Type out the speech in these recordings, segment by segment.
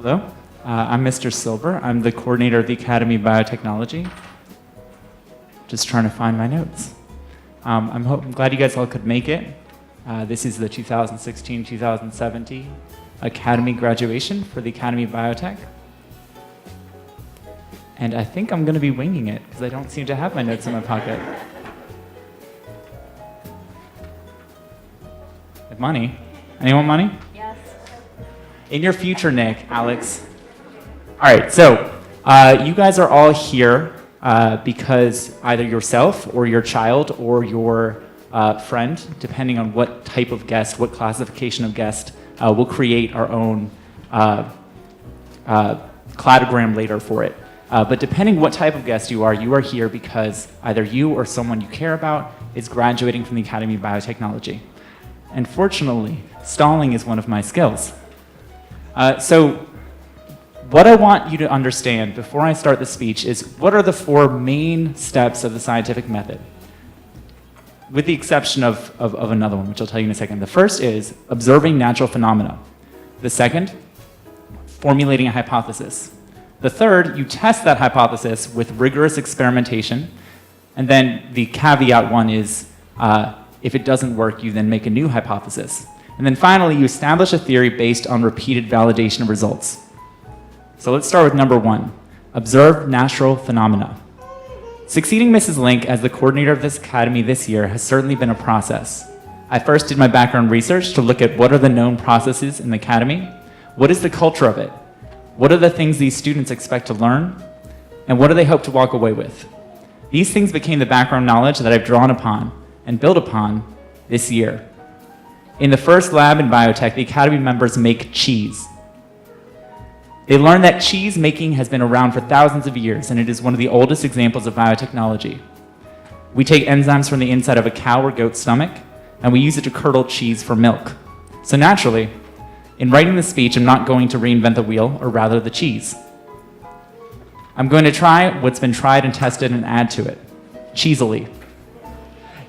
Hello, I'm Mr. Silver. I'm the coordinator of the Academy of Biotechnology. Just trying to find my notes. I'm glad you guys all could make it. This is the 2016-2017 Academy graduation for the Academy of Biotech. And I think I'm going to be winging it because I don't seem to have my notes in my pocket. With money? Anyone money? Yes. In your future, Nick, Alex. All right, so you guys are all here because either yourself or your child or your friend, depending on what type of guest, what classification of guest, will create our own cladogram later for it. But depending what type of guest you are here because either you or someone you care about is graduating from the Academy of Biotechnology. And fortunately, stalling is one of my skills. So what I want you to understand before I start the speech is what are the 4 main steps of the scientific method? With the exception of another one, which I'll tell you in a second. The first is observing natural phenomena. The second, formulating a hypothesis. The third, you test that hypothesis with rigorous experimentation. And then the caveat one is, if it doesn't work, you then make a new hypothesis. And then finally, you establish a theory based on repeated validation of results. So let's start with number 1, observe natural phenomena. Succeeding Mrs. Link as the coordinator of this academy this year has certainly been a process. I first did my background research to look at what are the known processes in the academy, what is the culture of it, what are the things these students expect to learn, and what do they hope to walk away with. These things became the background knowledge that I've drawn upon and built upon this year. In the first lab in biotech, the academy members make cheese. They learned that cheese making has been around for thousands of years, and it is one of the oldest examples of biotechnology. We take enzymes from the inside of a cow or goat's stomach, and we use it to curdle cheese for milk. So naturally, in writing this speech, I'm not going to reinvent the wheel, or rather the cheese. I'm going to try what's been tried and tested and add to it, cheesily.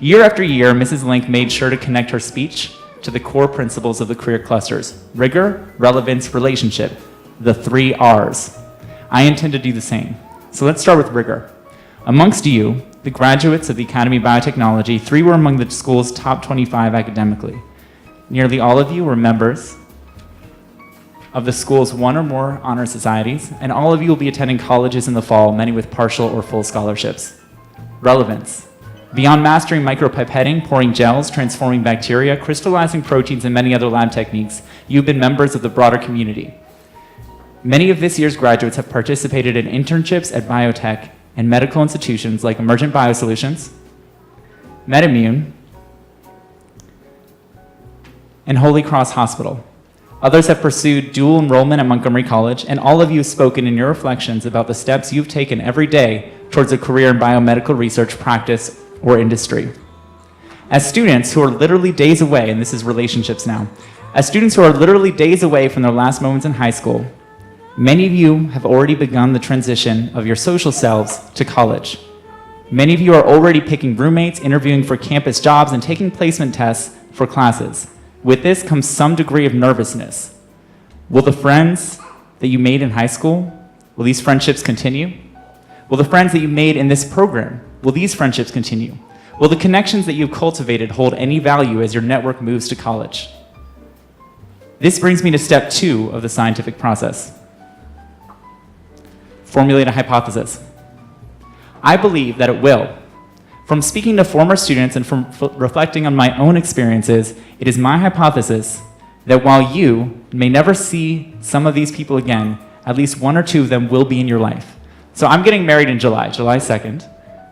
Year after year, Mrs. Link made sure to connect her speech to the core principles of the career clusters: rigor, relevance, relationship, the 3 R's. I intend to do the same. So let's start with rigor. Amongst you, the graduates of the Academy of Biotechnology, 3 were among the school's top 25 academically. Nearly all of you were members of the school's 1 or more honor societies, and all of you will be attending colleges in the fall, many with partial or full scholarships. Relevance. Beyond mastering micropipetting, pouring gels, transforming bacteria, crystallizing proteins, and many other lab techniques, you've been members of the broader community. Many of this year's graduates have participated in internships at biotech and medical institutions like Emergent Biosolutions, MedImmune, and Holy Cross Hospital. Others have pursued dual enrollment at Montgomery College, and all of you have spoken in your reflections about the steps you've taken every day towards a career in biomedical research, practice, or industry. As students who are literally days away, and this is relationships now, as students who are literally days away from their last moments in high school, many of you have already begun the transition of your social selves to college. Many of you are already picking roommates, interviewing for campus jobs, and taking placement tests for classes. With this comes some degree of nervousness. Will the friends that you made in high school, will these friendships continue? Will the friends that you made in this program, will these friendships continue? Will the connections that you've cultivated hold any value as your network moves to college? This brings me to step 2 of the scientific process. Formulate a hypothesis. I believe that it will. From speaking to former students and from reflecting on my own experiences, it is my hypothesis that while you may never see some of these people again, at least 1 or 2 of them will be in your life. So I'm getting married in July 2nd,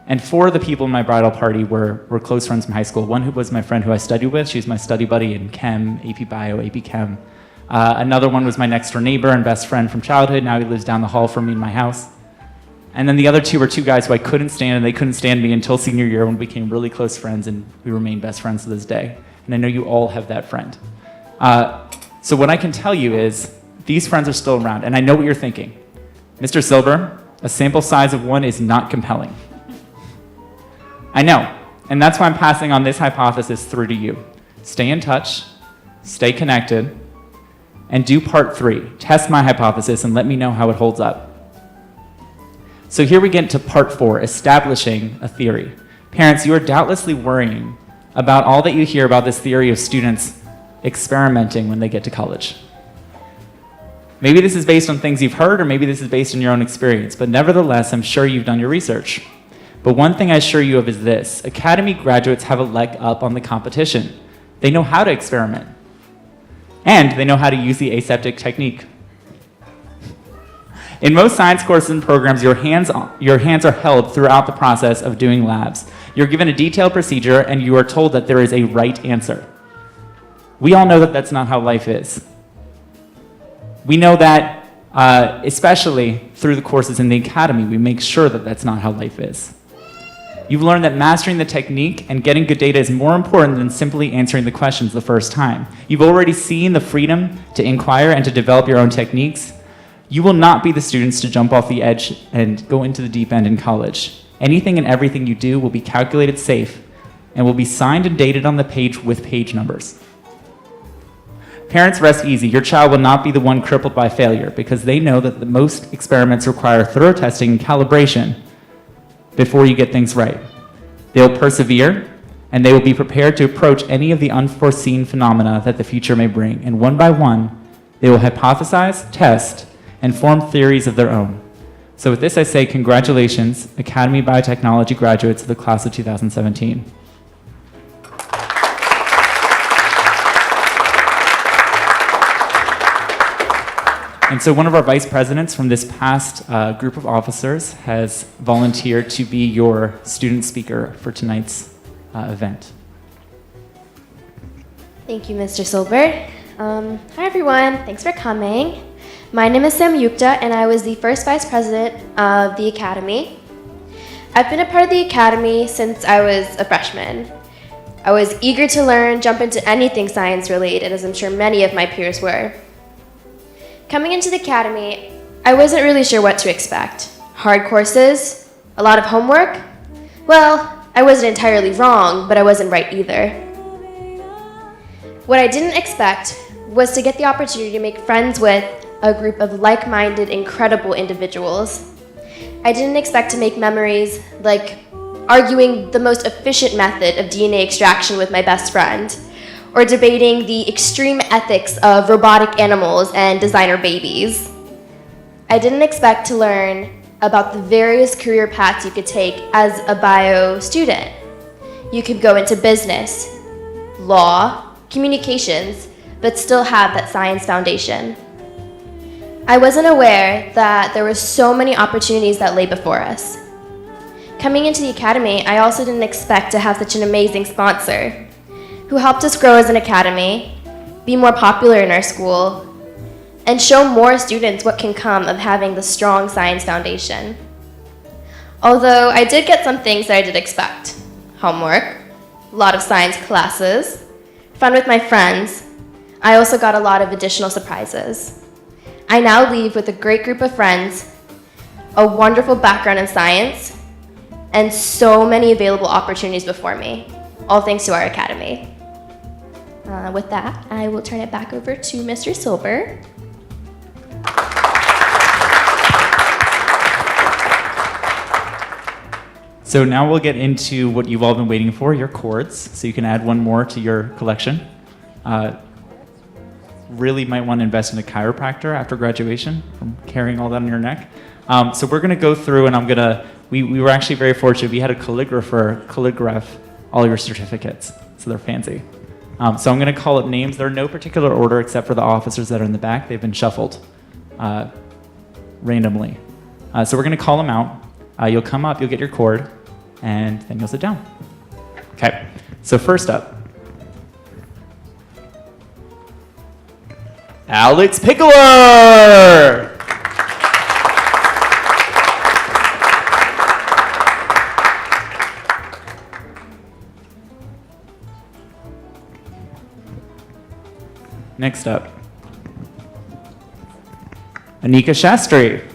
and 4 of the people in my bridal party were close friends from high school. One who was my friend who I studied with, she was my study buddy in Chem, AP Bio, AP Chem. Another one was my next door neighbor and best friend from childhood. Now he lives down the hall from me in my house. And then the other 2 were 2 guys who I couldn't stand, and they couldn't stand me until senior year when we became really close friends, and we remain best friends to this day. And I know you all have that friend. So what I can tell you is these friends are still around, and I know what you're thinking. Mr. Silver, a sample size of 1 is not compelling. I know, and that's why I'm passing on this hypothesis through to you. Stay in touch, stay connected, and do part 3, test my hypothesis and let me know how it holds up. So here we get to part 4, establishing a theory. Parents, you are doubtlessly worrying about all that you hear about this theory of students experimenting when they get to college. Maybe this is based on things you've heard, or maybe this is based on your own experience, but nevertheless, I'm sure you've done your research. But one thing I assure you of is this: Academy graduates have a leg up on the competition. They know how to experiment, and they know how to use the aseptic technique. In most science courses and programs, your hands are held throughout the process of doing labs. You're given a detailed procedure, and you are told that there is a right answer. We all know that that's not how life is. We know that, especially through the courses in the academy, we make sure that that's not how life is. You've learned that mastering the technique and getting good data is more important than simply answering the questions the first time. You've already seen the freedom to inquire and to develop your own techniques. You will not be the students to jump off the edge and go into the deep end in college. Anything and everything you do will be calculated safe and will be signed and dated on the page with page numbers. Parents, rest easy. Your child will not be the one crippled by failure, because they know that the most experiments require thorough testing and calibration before you get things right. They will persevere, and they will be prepared to approach any of the unforeseen phenomena that the future may bring. And one by one, they will hypothesize, test, and form theories of their own. So with this, I say congratulations, Academy Biotechnology graduates of the class of 2017. And so one of our vice presidents from this past group of officers has volunteered to be your student speaker for tonight's event. Thank you, Mr. Silber. Hi, everyone. Thanks for coming. My name is Sam Yukta, and I was the first vice president of the Academy. I've been a part of the Academy since I was a freshman. I was eager to learn, jump into anything science-related, as I'm sure many of my peers were. Coming into the Academy, I wasn't really sure what to expect. Hard courses? A lot of homework? Well, I wasn't entirely wrong, but I wasn't right either. What I didn't expect was to get the opportunity to make friends with a group of like-minded, incredible individuals. I didn't expect to make memories like arguing the most efficient method of DNA extraction with my best friend, or debating the extreme ethics of robotic animals and designer babies. I didn't expect to learn about the various career paths you could take as a bio student. You could go into business, law, communications, but still have that science foundation. I wasn't aware that there were so many opportunities that lay before us. Coming into the Academy, I also didn't expect to have such an amazing sponsor who helped us grow as an academy, be more popular in our school, and show more students what can come of having the strong science foundation. Although I did get some things that I did expect. Homework, a lot of science classes, fun with my friends. I also got a lot of additional surprises. I now leave with a great group of friends, a wonderful background in science, and so many available opportunities before me, all thanks to our academy. With that, I will turn it back over to Mr. Silber. So now we'll get into what you've all been waiting for, your cords. So you can add one more to your collection. Really might want to invest in a chiropractor after graduation from carrying all that on your neck. So we're going to go through, and we were actually very fortunate. We had a calligrapher calligraph all your certificates, so they're fancy. So I'm going to call up names. They're in no particular order except for the officers that are in the back. They've been shuffled randomly. So we're going to call them out. You'll come up, you'll get your cord, and then you'll sit down. Okay, so first up, Alex Pickler! Next up, Anika Shastri.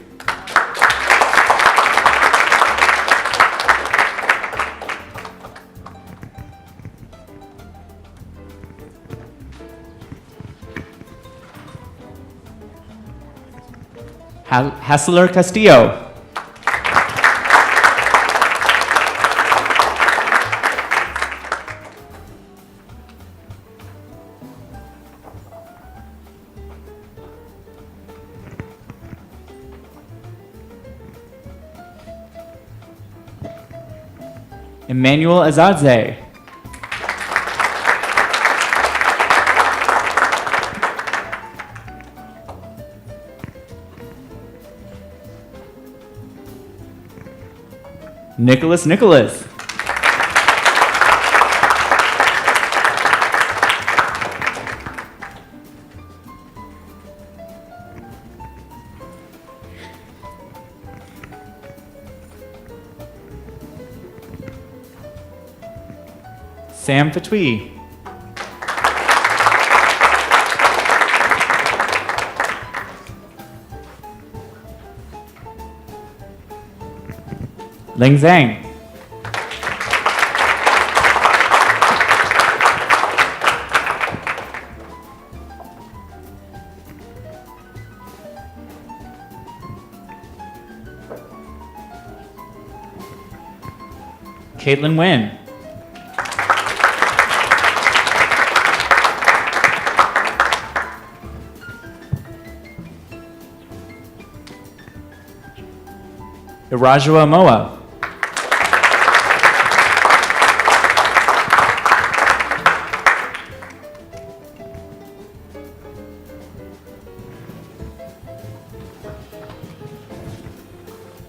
Hassler Castillo. Emmanuel Azadze. Nicholas. Sam Fatui. Ling Zhang. Caitlin Nguyen. Irajua Moa.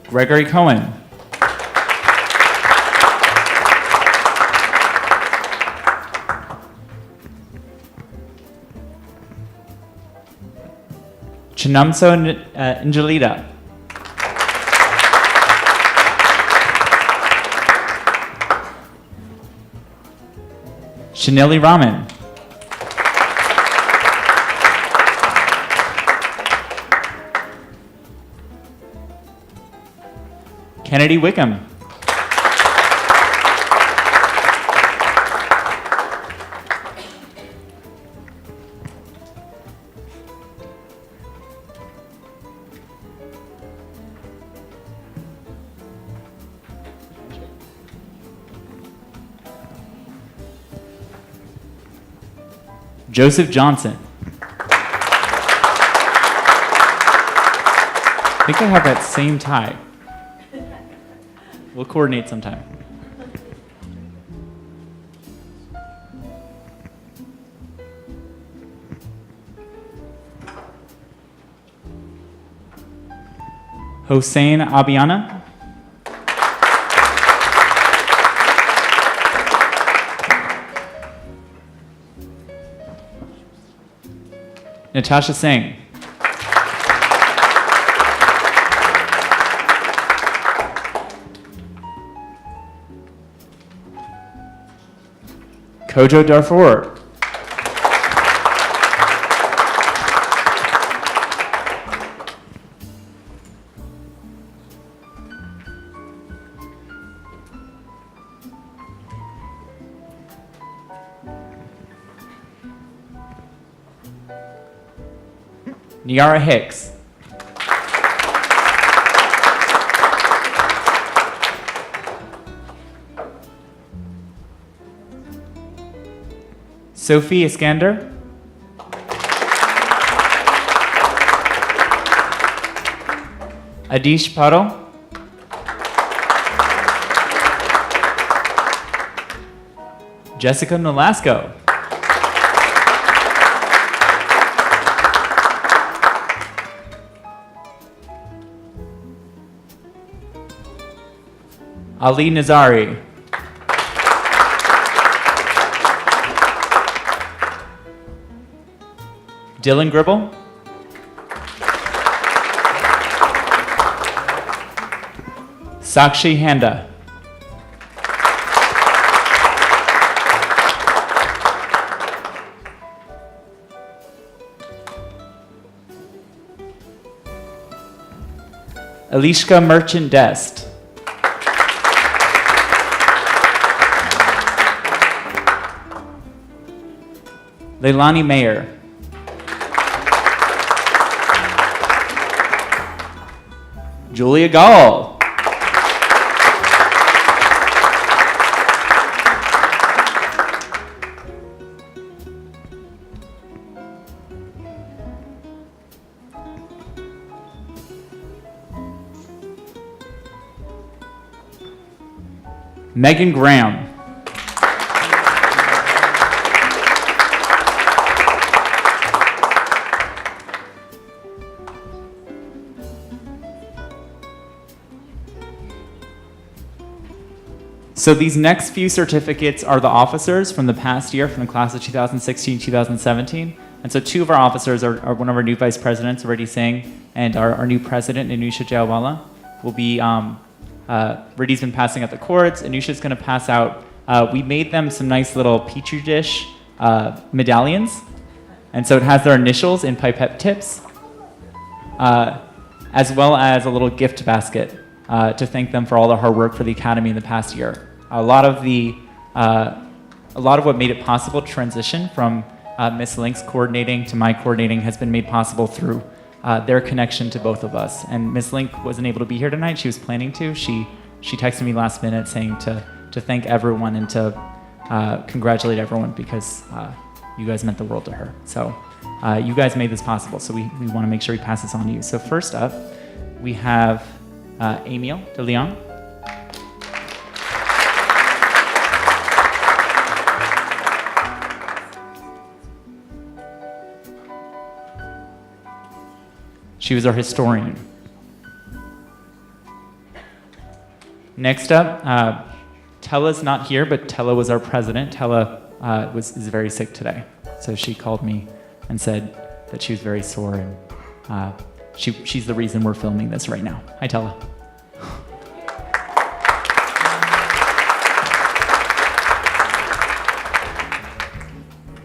Gregory Cohen. Chinamso Angelita. Chaneli Raman. Kennedy Wickham. Joseph Johnson. I think I have that same tie. We'll coordinate sometime. Hossein Abiana. Natasha Singh. Kojo Darfur. Niara Hicks. Sophie Iskander. Adish Paro. Jessica Nolasco. Ali Nazari. Dylan Gribble. Sakshi Handa. Alishka Merchant Dest. Leilani Mayer. Julia Gall. Megan Graham. So these next few certificates are the officers from the past year, from the class of 2016-2017. And so two of our officers are one of our new vice presidents, Riddhi Singh, and our new president, Anusha Jayawala, will be, Riddhi's been passing out the cords. Anusha's gonna pass out, we made them some nice little Petri dish medallions. And so it has their initials in pipette tips, as well as a little gift basket to thank them for all the hard work for the Academy in the past year. A lot of what made it possible to transition from Miss Link's coordinating to my coordinating has been made possible through their connection to both of us. And Miss Link wasn't able to be here tonight. She was planning to. She texted me last minute saying to thank everyone and to congratulate everyone because you guys meant the world to her. So you guys made this possible. So we want to make sure we pass this on to you. So first up, we have Emile de Leon. She was our historian. Next up, Tella's not here, but Tella was our president. Tella is very sick today. So she called me and said that she was very sore, and she's the reason we're filming this right now. Hi, Tella.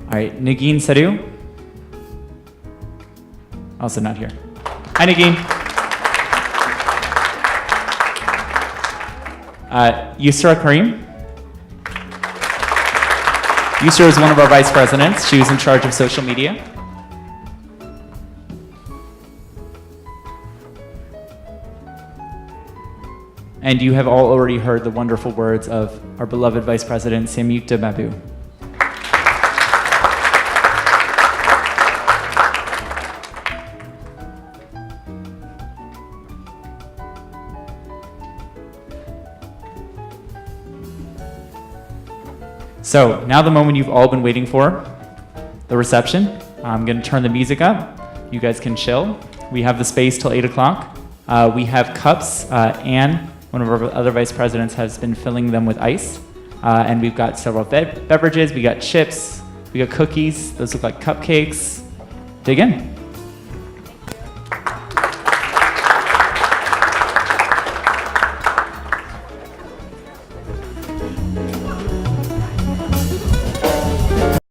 All right, Nagin Sadhu. Also not here. Hi, Nagin. Yusra Karim. Yusra is one of our vice presidents. She was in charge of social media. And you have all already heard the wonderful words of our beloved vice president, Samyukta Babu. So now the moment you've all been waiting for, the reception. I'm going to turn the music up. You guys can chill. We have the space till 8 o'clock. We have cups. Anne, one of our other vice presidents, has been filling them with ice. And we've got several beverages. We got chips. We got cookies. Those look like cupcakes. Dig in.